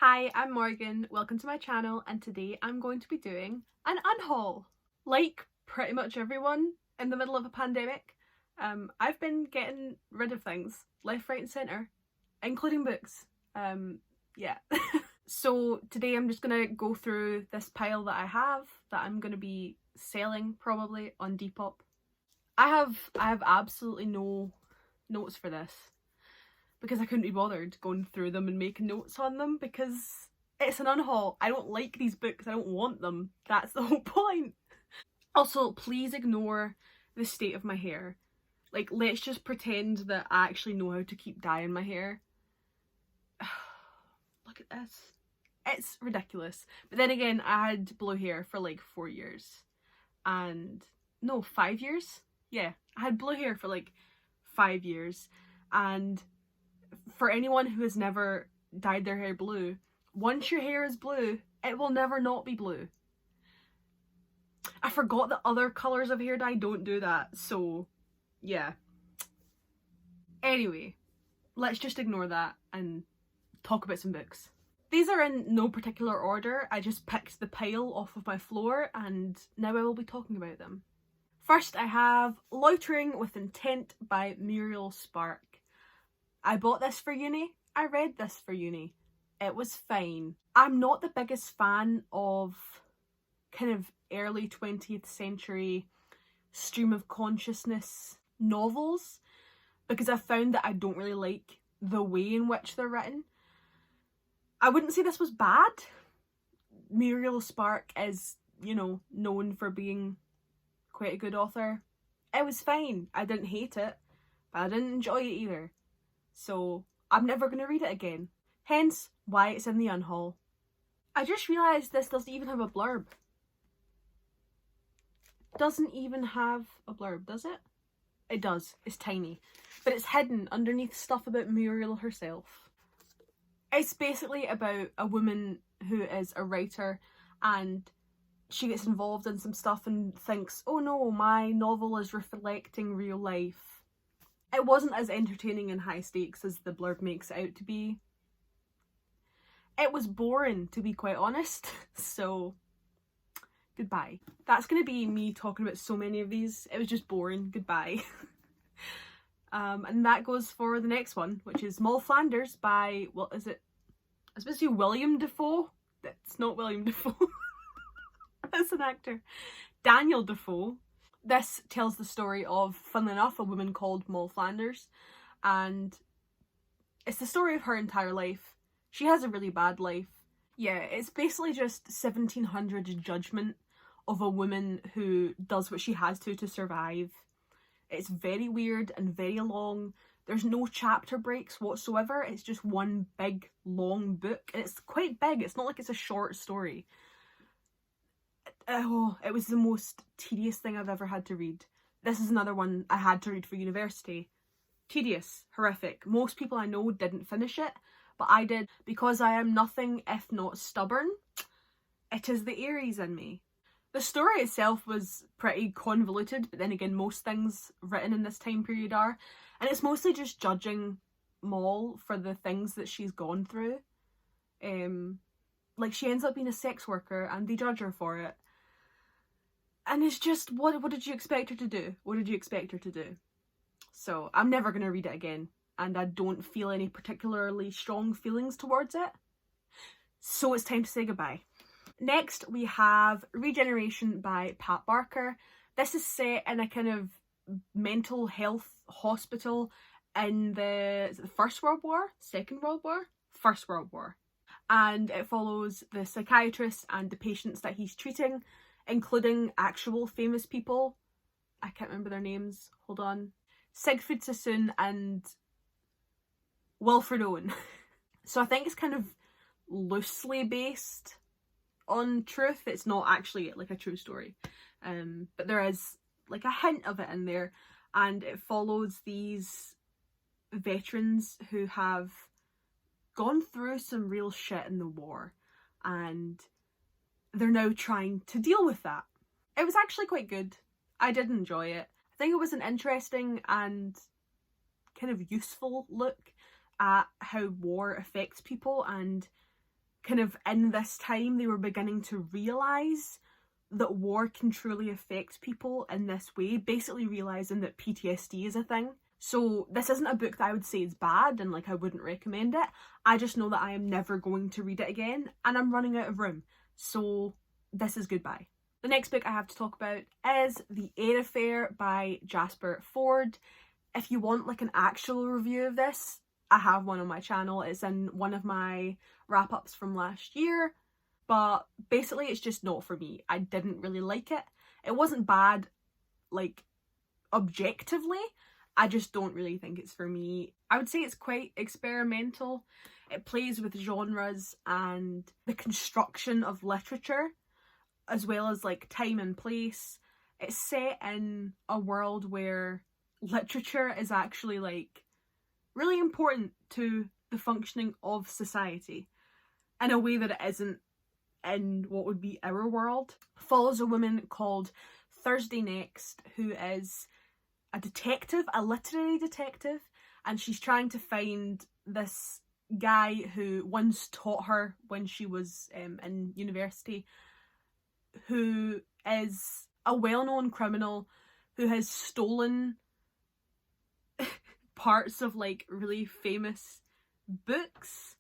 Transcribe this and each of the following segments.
Hi, I'm Morgan, welcome to my channel, and today I'm going to be doing an unhaul. Like pretty much everyone in the middle of a pandemic, I've been getting rid of things left, right and centre, including books. Yeah. So today I'm just gonna go through this pile that I have that I'm gonna be selling probably on Depop. I have absolutely no notes for this, because I couldn't be bothered going through them and making notes on them because it's an unhaul. I don't like these books, I don't want them. That's the whole point. Also, please ignore the state of my hair. Like, let's just pretend that I actually know how to keep dyeing my hair. Look at this. It's ridiculous. But then again, I had blue hair for like 4 years. And no, 5 years? Yeah, I had blue hair for like 5 years. And for anyone who has never dyed their hair blue, once your hair is blue, it will never not be blue. I forgot that other colours of hair dye don't do that, so yeah. Anyway, let's just ignore that and talk about some books. These are in no particular order, I just picked the pile off of my floor and now I will be talking about them. First I have Loitering with Intent by Muriel Spark. I bought this for uni, I read this for uni. It was fine. I'm not the biggest fan of kind of early 20th century stream of consciousness novels because I found that I don't really like the way in which they're written. I wouldn't say this was bad. Muriel Spark is, you know, known for being quite a good author. It was fine. I didn't hate it, but I didn't enjoy it either. So I'm never going to read it again. Hence why it's in the unhaul. I just realised this doesn't even have a blurb. Doesn't even have a blurb, does it? It does. It's tiny. But it's hidden underneath stuff about Muriel herself. It's basically about a woman who is a writer and she gets involved in some stuff and thinks, oh no, my novel is reflecting real life. It wasn't as entertaining and high stakes as the blurb makes it out to be. It was boring, to be quite honest, so goodbye. That's going to be me talking about so many of these. It was just boring. Goodbye. And that goes for the next one, which is Smalllanders by, what is it? I was supposed to say William Dafoe. That's not William Dafoe. That's an actor. Daniel Dafoe. This tells the story of, funnily enough, a woman called Smalllanders, and it's the story of her entire life. She has a really bad life. Yeah, it's basically just 1700s judgment of a woman who does what she has to survive. It's very weird and very long. There's no chapter breaks whatsoever. It's just one big, long book, and it's quite big. It's not like it's a short story. Oh, it was the most tedious thing I've ever had to read. This is another one I had to read for university. Tedious, horrific. Most people I know didn't finish it, but I did because I am nothing if not stubborn. It is the Aries in me. The story itself was pretty convoluted, but then again most things written in this time period are, and it's mostly just judging Moll for the things that she's gone through. Like, she ends up being a sex worker and they judge her for it. And it's just, what did you expect her to do? What did you expect her to do? So I'm never going to read it again, and I don't feel any particularly strong feelings towards it. So it's time to say goodbye. Next we have Regeneration by Pat Barker. This is set in a kind of mental health hospital in is it the First World War? Second World War? First World War. And it follows the psychiatrist and the patients that he's treating, including actual famous people. I can't remember their names. Hold on. Siegfried Sassoon and Wilfred Owen. So I think it's kind of loosely based on truth. It's not actually like a true story. But there is like a hint of it in there. And it follows these veterans who have gone through some real shit in the war, and they're now trying to deal with that. It was actually quite good. I did enjoy it. I think it was an interesting and kind of useful look at how war affects people and kind of in this time they were beginning to realise that war can truly affect people in this way, basically realising that PTSD is a thing. So this isn't a book that I would say is bad and like I wouldn't recommend it. I just know that I am never going to read it again and I'm running out of room. So this is goodbye. The next book I have to talk about is The Air Affair by Jasper Fforde. If you want like an actual review of this, I have one on my channel. It's in one of my wrap-ups from last year, but basically it's just not for me. I didn't really like it. It wasn't bad, like, objectively. I just don't really think it's for me. I would say it's quite experimental. It plays with genres and the construction of literature, as well as like time and place. It's set in a world where literature is actually like really important to the functioning of society in a way that it isn't in what would be our world. Follows a woman called Thursday Next, who is a detective, a literary detective, and she's trying to find this guy who once taught her when she was in university, who is a well-known criminal who has stolen parts of like really famous books.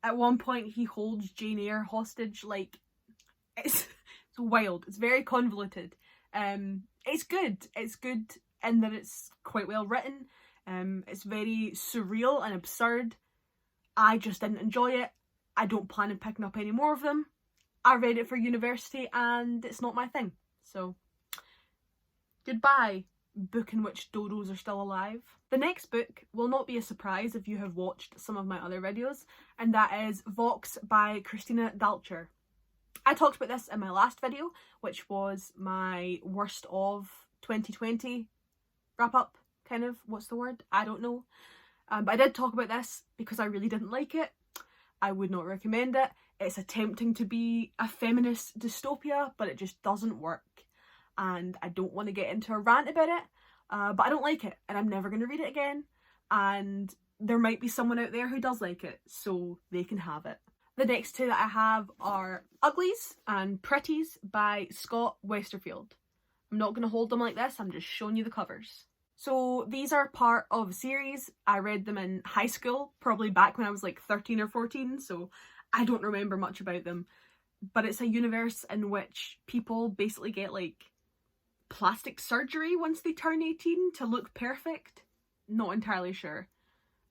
At one point he holds Jane Eyre hostage. Like, it's wild. It's very convoluted. It's good in that it's quite well written. It's very surreal and absurd. I just didn't enjoy it. I don't plan on picking up any more of them. I read it for university and it's not my thing. So goodbye, book in which dodos are still alive. The next book will not be a surprise if you have watched some of my other videos, and that is Vox by Christina Dalcher. I talked about this in my last video, which was my worst of 2020 wrap up, kind of. What's the word? I don't know. But I did talk about this because I really didn't like it. I would not recommend it. It's attempting to be a feminist dystopia, but it just doesn't work. And I don't want to get into a rant about it, but I don't like it and I'm never going to read it again. And there might be someone out there who does like it, so they can have it. The next two that I have are Uglies and Pretties by Scott Westerfield. I'm not going to hold them like this, I'm just showing you the covers. So these are part of a series. I read them in high school, probably back when I was like 13 or 14, so I don't remember much about them. But it's a universe in which people basically get like plastic surgery once they turn 18 to look perfect. Not entirely sure.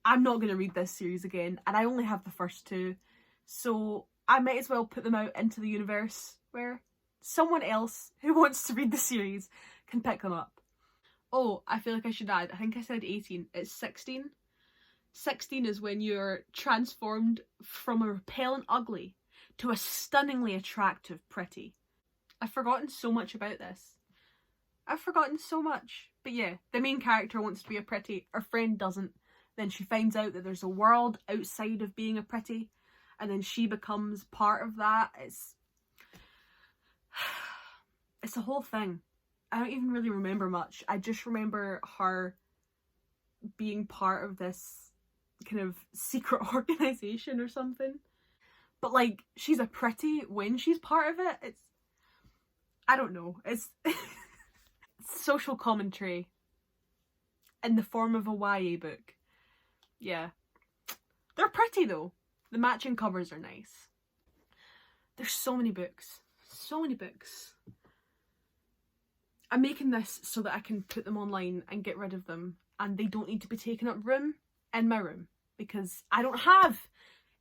I'm not going to read this series again, and I only have the first two, so I might as well put them out into the universe where someone else who wants to read the series can pick them up. Oh, I feel like I should add, I think I said 18, it's 16. 16 is when you're transformed from a repellent ugly to a stunningly attractive pretty. I've forgotten so much about this. I've forgotten so much. But yeah, the main character wants to be a pretty, her friend doesn't. Then she finds out that there's a world outside of being a pretty, and then she becomes part of that. It's a whole thing. I don't even really remember much. I just remember her being part of this kind of secret organisation or something. But like, she's a pretty when she's part of it. I don't know. It's social commentary in the form of a YA book. Yeah. They're pretty though. The matching covers are nice. There's so many books. So many books. I'm making this so that I can put them online and get rid of them, and they don't need to be taking up room in my room because I don't have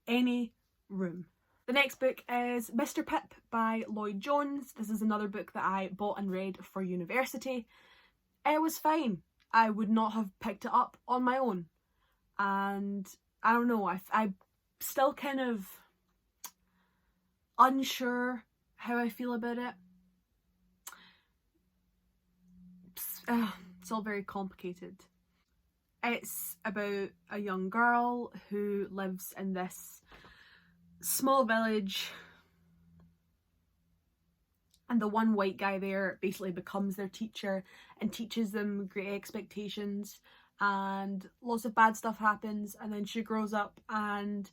any room. The next book is Mr. Pip by Lloyd Jones. This is another book that I bought and read for university. It was fine. I would not have picked it up on my own. And I don't know, I'm still kind of unsure how I feel about it. It's all very complicated. It's about a young girl who lives in this small village, and the one white guy there basically becomes their teacher and teaches them Great Expectations, and lots of bad stuff happens, and then she grows up and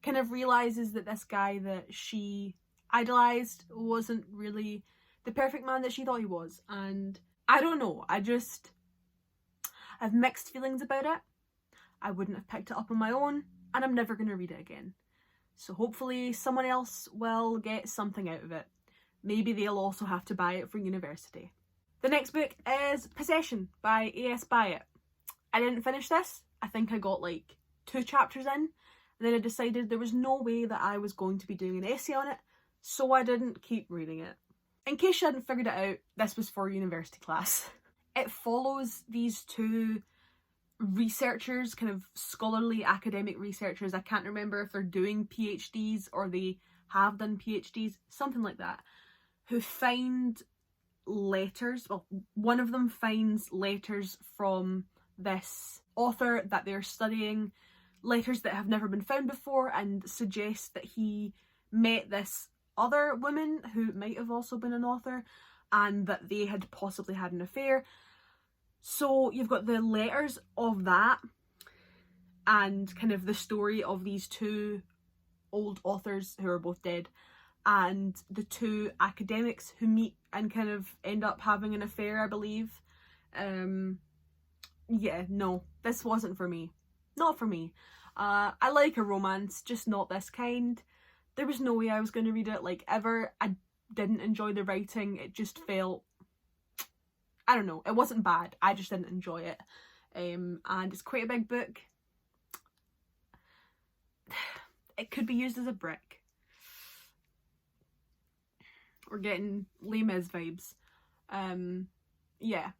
kind of realises that this guy that she idolised wasn't really the perfect man that she thought he was. And I don't know, I have mixed feelings about it. I wouldn't have picked it up on my own, and I'm never going to read it again. So hopefully someone else will get something out of it. Maybe they'll also have to buy it for university. The next book is Possession by A.S. Byatt. I didn't finish this. I think I got like 2 chapters in, and then I decided there was no way that I was going to be doing an essay on it, so I didn't keep reading it. In case you hadn't figured it out, this was for university class. It follows these 2 researchers, kind of scholarly academic researchers. I can't remember if they're doing PhDs or they have done PhDs, something like that, who find letters. Well, one of them finds letters from this author that they're studying, letters that have never been found before, and suggests that he met this other woman who might have also been an author, and that they had possibly had an affair. So you've got the letters of that and kind of the story of these 2 old authors who are both dead, and the 2 academics who meet and kind of end up having an affair, I believe. Yeah, no, this wasn't for me. Not for me. I like a romance, just not this kind. There was no way I was going to read it, like, ever. I didn't enjoy the writing. It just felt, I don't know, it wasn't bad. I just didn't enjoy it. And it's quite a big book. It could be used as a brick. We're getting Les Mis vibes. Yeah.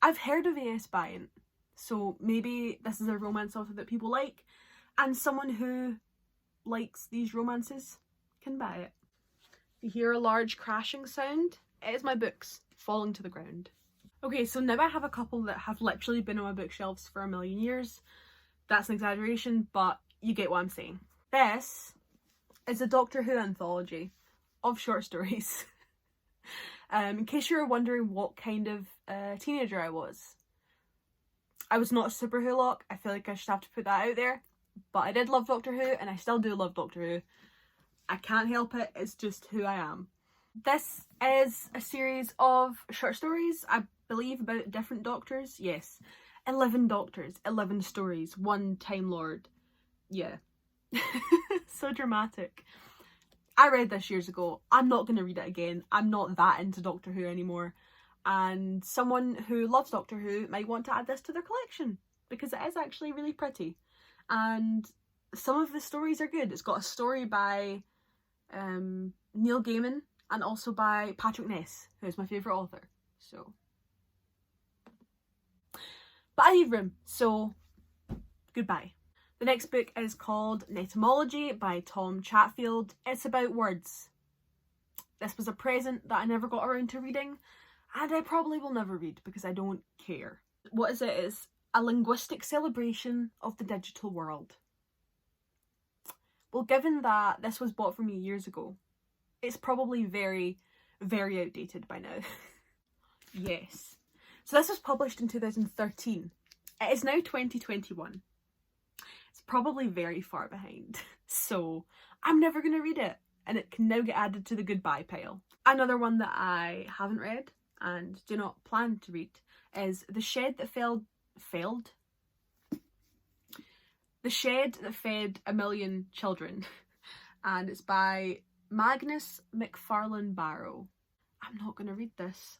I've heard of A.S. Byatt, so maybe this is a romance author that people like, and someone who likes these romances can buy it. If you hear a large crashing sound, it is my books falling to the ground. Okay, so now I have a couple that have literally been on my bookshelves for a million years. That's an exaggeration, but you get what I'm saying. This is a Doctor Who anthology of short stories. In case you were wondering what kind of teenager I was not a super Wholock. I feel like I should have to put that out there. But I did love Doctor Who, and I still do love Doctor Who. I can't help it, it's just who I am. This is a series of short stories, I believe, about different doctors. Yes, 11 doctors, 11 stories, 1 Time Lord. Yeah. So dramatic. I read this years ago. I'm not going to read it again. I'm not that into Doctor Who anymore. And someone who loves Doctor Who might want to add this to their collection, because it is actually really pretty. And some of the stories are good. It's got a story by Neil Gaiman and also by Patrick Ness, who is my favourite author. So, but I need room, so goodbye. The next book is called Netymology by Tom Chatfield. It's about words. This was a present that I never got around to reading, and I probably will never read because I don't care. What is it? It's a linguistic celebration of the digital world. Well, given that this was bought for me years ago, it's probably very, very outdated by now. Yes. So this was published in 2013. It is now 2021. It's probably very far behind. So I'm never going to read it, and it can now get added to the goodbye pile. Another one that I haven't read and do not plan to read is The Shed That The Shed That Fed a Million Children, and it's by Magnus McFarlane Barrow. I'm not going to read this.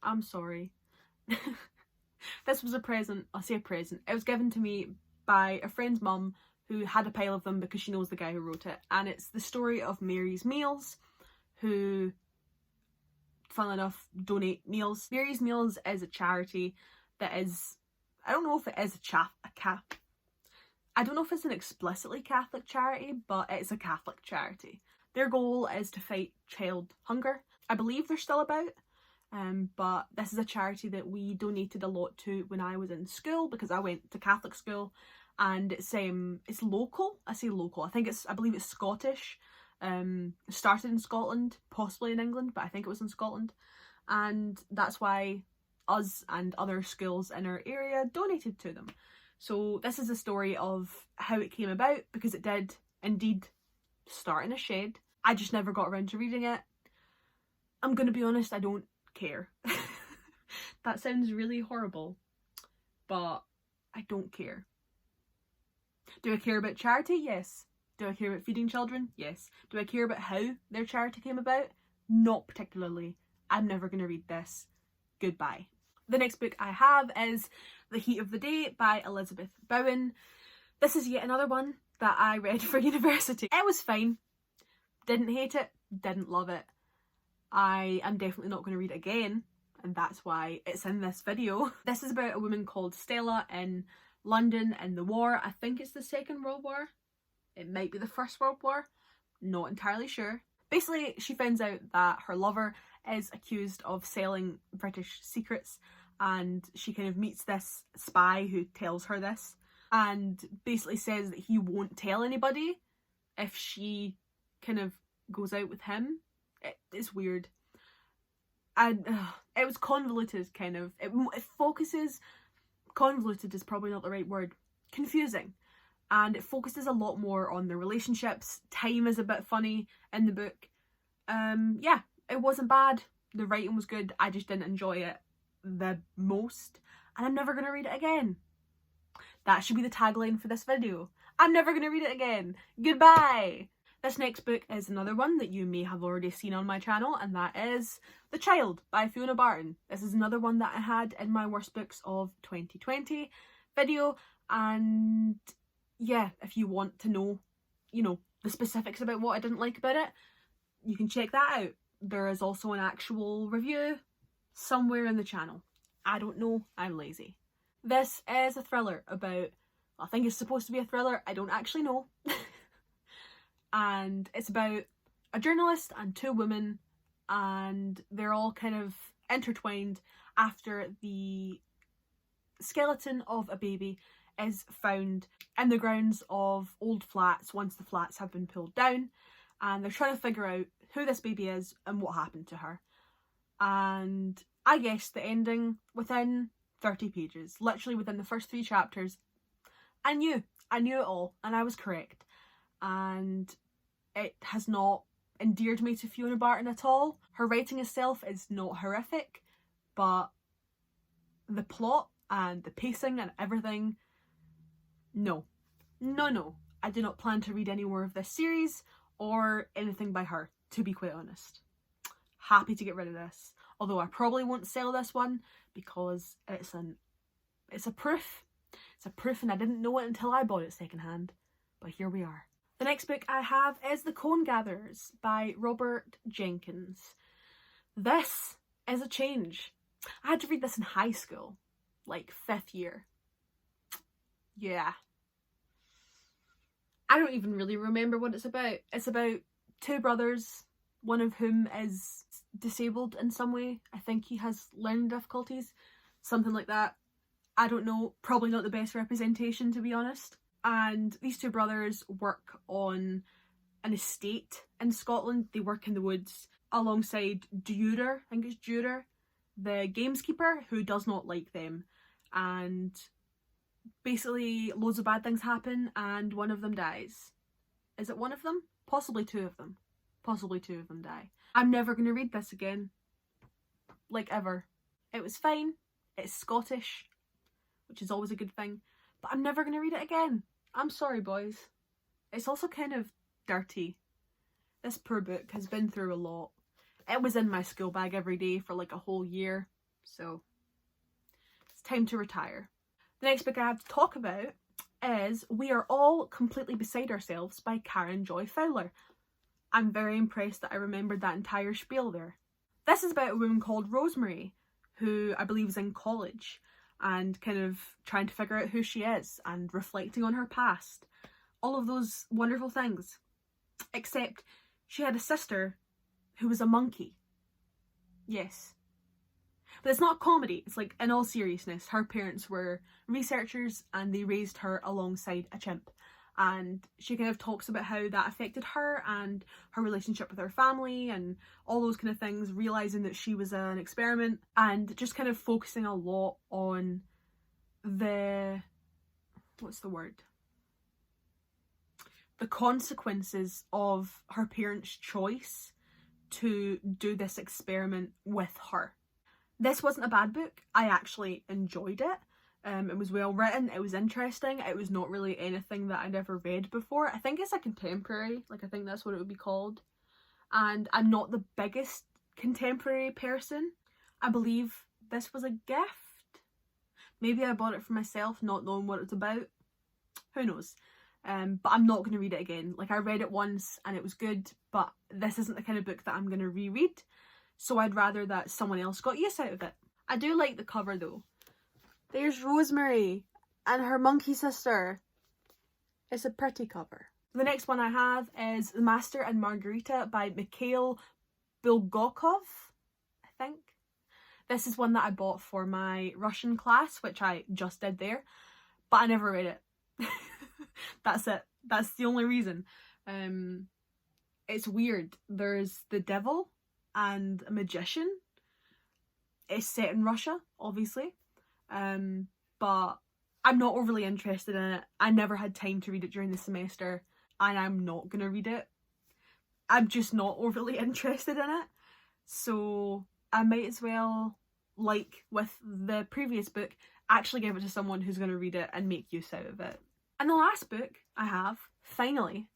I'm sorry. This was a present. I'll say a present. It was given to me by a friend's mum who had a pile of them because she knows the guy who wrote it, and it's the story of Mary's Meals, who, funnily enough, donate meals. Mary's Meals is a charity that is, I don't know if it is I don't know if it's an explicitly Catholic charity, but it's a Catholic charity. Their goal is to fight child hunger. I believe they're still about, but this is a charity that we donated a lot to when I was in school, because I went to Catholic school, and it's local. I say local. I believe it's Scottish. It started in Scotland, possibly in England, but I think it was in Scotland, and that's why us and other schools in our area donated to them. So this is a story of how it came about, because it did indeed start in a shed. I just never got around to reading it. I'm gonna be honest, I don't care. That sounds really horrible, but I don't care. Do I care about charity? Yes. Do I care about feeding children? Yes. Do I care about how their charity came about? Not particularly. I'm never going to read this. Goodbye. The next book I have is The Heat of the Day by Elizabeth Bowen. This is yet another one that I read for university. It was fine. Didn't hate it. Didn't love it. I am definitely not going to read it again, and that's why it's in this video. This is about a woman called Stella in London in the war. I think it's the Second World War. It might be the First World War. Not entirely sure. Basically, she finds out that her lover is accused of selling British secrets, and she kind of meets this spy who tells her this, and basically says that he won't tell anybody if she kind of goes out with him. It's weird. And it was convoluted, kind of. It focuses... Convoluted is probably not the right word. Confusing. And it focuses a lot more on the relationships. Time is a bit funny in the book. Yeah, it wasn't bad. The writing was good. I just didn't enjoy it the most. And I'm never going to read it again. That should be the tagline for this video. I'm never going to read it again. Goodbye! This next book is another one that you may have already seen on my channel, and that is The Child by Fiona Barton. This is another one that I had in my worst books of 2020 video, and yeah, if you want to know, you know, the specifics about what I didn't like about it, you can check that out. There is also an actual review somewhere in the channel. I don't know, I'm lazy. This is a thriller about, I think it's supposed to be a thriller, I don't actually know. And it's about a journalist and two women, and they're all kind of intertwined after the skeleton of a baby is found in the grounds of old flats once the flats have been pulled down, and they're trying to figure out who this baby is and what happened to her. And I guessed the ending within 30 pages, literally within the first 3 chapters. I knew it all, and I was correct. And it has not endeared me to Fiona Barton at all. Her writing itself is not horrific, but the plot and the pacing and everything, no. I do not plan to read any more of this series or anything by her, to be quite honest. Happy to get rid of this. Although I probably won't sell this one because it's a proof. It's a proof, and I didn't know it until I bought it secondhand. But here we are. The next book I have is The Cone Gatherers by Robert Jenkins. This is a change. I had to read this in high school, like 5th year. Yeah. I don't even really remember what it's about. It's about 2 brothers, one of whom is disabled in some way. I think he has learning difficulties, something like that. I don't know, probably not the best representation, to be honest. And these 2 brothers work on an estate in Scotland. They work in the woods alongside Duder, I think it's Duder, the gameskeeper, who does not like them. And basically loads of bad things happen and one of them dies. Is it one of them? Possibly 2 of them. Possibly 2 of them die. I'm never going to read this again. Like, ever. It was fine. It's Scottish, which is always a good thing. But I'm never going to read it again. I'm sorry, boys. It's also kind of dirty. This poor book has been through a lot. It was in my school bag every day for like a whole year. So, it's time to retire. The next book I have to talk about is We Are All Completely Beside Ourselves by Karen Joy Fowler. I'm very impressed that I remembered that entire spiel there. This is about a woman called Rosemary, who I believe is in college and kind of trying to figure out who she is and reflecting on her past. All of those wonderful things. Except she had a sister who was a monkey. Yes. But it's not a comedy. It's like, in all seriousness, her parents were researchers and they raised her alongside a chimp. And she kind of talks about how that affected her and her relationship with her family and all those kind of things, realising that she was an experiment, and just kind of focusing a lot on the, what's the word? the consequences of her parents' choice to do this experiment with her. This wasn't a bad book. I actually enjoyed it. It was well written, it was interesting, it was not really anything that I'd ever read before. I think it's a contemporary, like I think that's what it would be called. And I'm not the biggest contemporary person. I believe this was a gift. Maybe I bought it for myself, not knowing what it's about. Who knows? But I'm not going to read it again. Like, I read it once and it was good, but this isn't the kind of book that I'm going to reread. So I'd rather that someone else got use out of it. I do like the cover though. There's Rosemary and her monkey sister. It's a pretty cover. The next one I have is The Master and Margarita by Mikhail Bulgakov, I think. This is one that I bought for my Russian class, which I just did there, but I never read it. That's it. That's the only reason. It's weird. There's the devil and a magician. It's set in Russia, obviously. But I'm not overly interested in it. I never had time to read it during the semester, and I'm not gonna read it. I'm just not overly interested in it. So I might as well, like with the previous book, actually give it to someone who's gonna read it and make use out of it. And the last book I have, finally,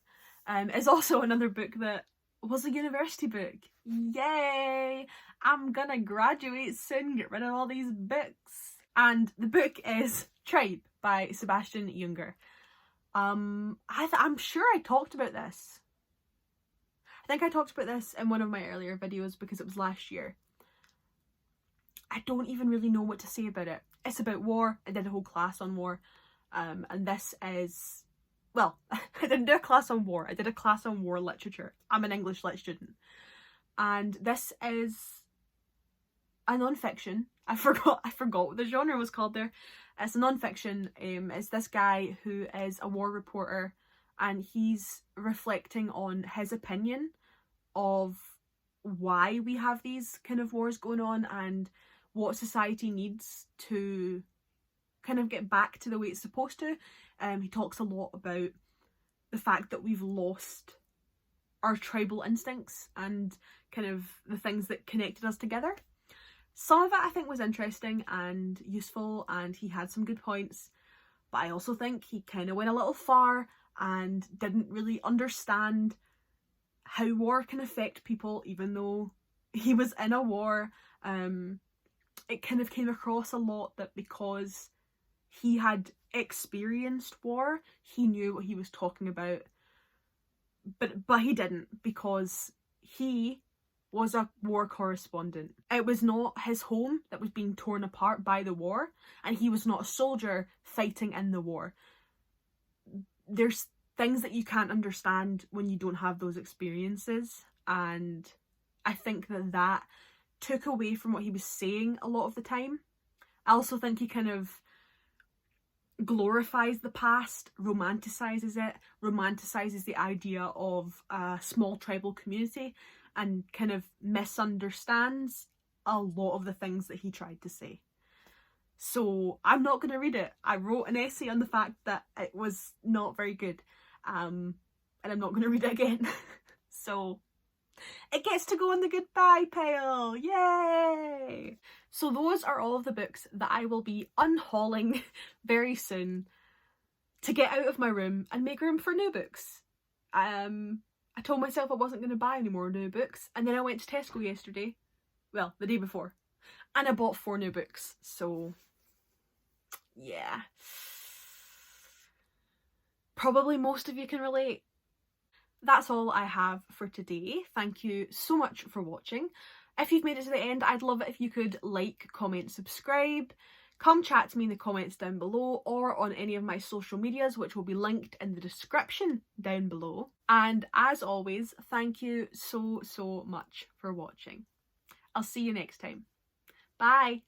is also another book that was a university book. Yay! I'm gonna graduate soon, get rid of all these books. And the book is Tripe by Sebastian Junger. I'm sure I talked about this. I think I talked about this in one of my earlier videos because it was last year. I don't even really know what to say about it. It's about war. I did a whole class on war. And this is, well, I didn't do a class on war. I did a class on war literature. I'm an English lit student. And this is a non-fiction. I forgot what the genre was called there. It's a non-fiction. It's this guy who is a war reporter, and he's reflecting on his opinion of why we have these kind of wars going on and what society needs to kind of get back to the way it's supposed to. He talks a lot about the fact that we've lost our tribal instincts and kind of the things that connected us together. Some of it I think was interesting and useful, and he had some good points, but I also think he kind of went a little far and didn't really understand how war can affect people, even though he was in a war. It kind of came across a lot that because he had experienced war, he knew what he was talking about, but he didn't, because he was a war correspondent. It was not his home that was being torn apart by the war, and he was not a soldier fighting in the war. There's things that you can't understand when you don't have those experiences, and I think that took away from what he was saying a lot of the time. I also think he kind of glorifies the past, romanticizes it, romanticizes the idea of a small tribal community, and kind of misunderstands a lot of the things that he tried to say. So I'm not going to read it. I wrote an essay on the fact that it was not very good, and I'm not going to read it again. So it gets to go in the goodbye pile. Yay! So those are all of the books that I will be unhauling very soon to get out of my room and make room for new books. I told myself I wasn't going to buy any more new books, and then I went to Tesco yesterday, well, the day before, and I bought 4 new books. So yeah, probably most of you can relate. That's all I have for today. Thank you so much for watching. If you've made it to the end, I'd love it if you could like, comment, subscribe. Come chat to me in the comments down below or on any of my social medias, which will be linked in the description down below. And as always, thank you so much for watching. I'll see you next time. Bye!